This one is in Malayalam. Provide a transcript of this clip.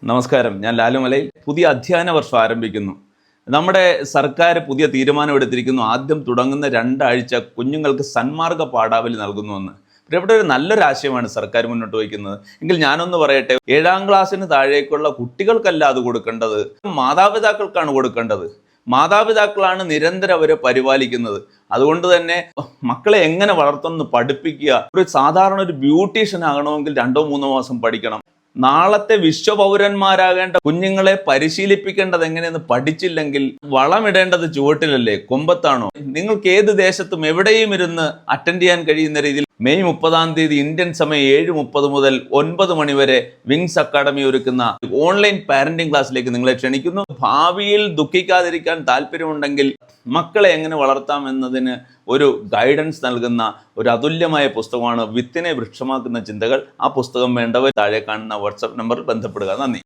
നമസ്കാരം, ഞാൻ ലാലുമലയിൽ. പുതിയ അധ്യയന വർഷം ആരംഭിക്കുന്നു. നമ്മുടെ സർക്കാർ പുതിയ തീരുമാനമെടുത്തിരിക്കുന്നു. ആദ്യം തുടങ്ങുന്ന 2 ആഴ്ച കുഞ്ഞുങ്ങൾക്ക് സന്മാർഗ പാഠാവലി നൽകുന്നുവെന്ന്. ഇവിടെ ഒരു നല്ലൊരു ആശയമാണ് സർക്കാർ മുന്നോട്ട് വയ്ക്കുന്നത്. എങ്കിൽ ഞാനൊന്ന് പറയട്ടെ, 7ാം ക്ലാസ്സിന് താഴേക്കുള്ള കുട്ടികൾക്കല്ല അത് കൊടുക്കേണ്ടത്, മാതാപിതാക്കൾക്കാണ് കൊടുക്കേണ്ടത്. മാതാപിതാക്കളാണ് നിരന്തരം അവരെ പരിപാലിക്കുന്നത്. അതുകൊണ്ട് തന്നെ മക്കളെ എങ്ങനെ വളർത്തുമെന്ന് പഠിപ്പിക്കുക. ഒരു സാധാരണ ഒരു ബ്യൂട്ടീഷ്യൻ ആകണമെങ്കിൽ 2-3 മാസം പഠിക്കണം. നാളത്തെ വിശ്വപൗരന്മാരാകേണ്ട കുഞ്ഞുങ്ങളെ പരിശീലിപ്പിക്കേണ്ടത് എങ്ങനെയെന്ന് പഠിച്ചില്ലെങ്കിൽ വളമിടേണ്ടത് ചുവട്ടിലല്ലേ, കൊമ്പത്താണോ? നിങ്ങൾക്ക് ഏത് ദേശത്തും എവിടെയും ഇരുന്ന് അറ്റൻഡ് ചെയ്യാൻ കഴിയുന്ന രീതിയിൽ മെയ് 30-ാം തീയതി ഇന്ത്യൻ സമയം 7:30 മുതൽ 9 മണി വരെ വിങ്സ് അക്കാഡമി ഒരുക്കുന്ന ഓൺലൈൻ പാരന്റിംഗ് ക്ലാസ്സിലേക്ക് നിങ്ങളെ ക്ഷണിക്കുന്നു. ഭാവിയിൽ ദുഃഖിക്കാതിരിക്കാൻ താല്പര്യമുണ്ടെങ്കിൽ മക്കളെ എങ്ങനെ വളർത്താം എന്നതിന് ഒരു ഗൈഡൻസ് നൽകുന്ന ഒരു അതുല്യമായ പുസ്തകമാണ് വിത്തിനെ വൃക്ഷമാക്കുന്ന ചിന്തകൾ. ആ പുസ്തകം വേണ്ടവർ താഴെ കാണുന്ന വാട്സാപ്പ് നമ്പറിൽ ബന്ധപ്പെടുക. നന്ദി.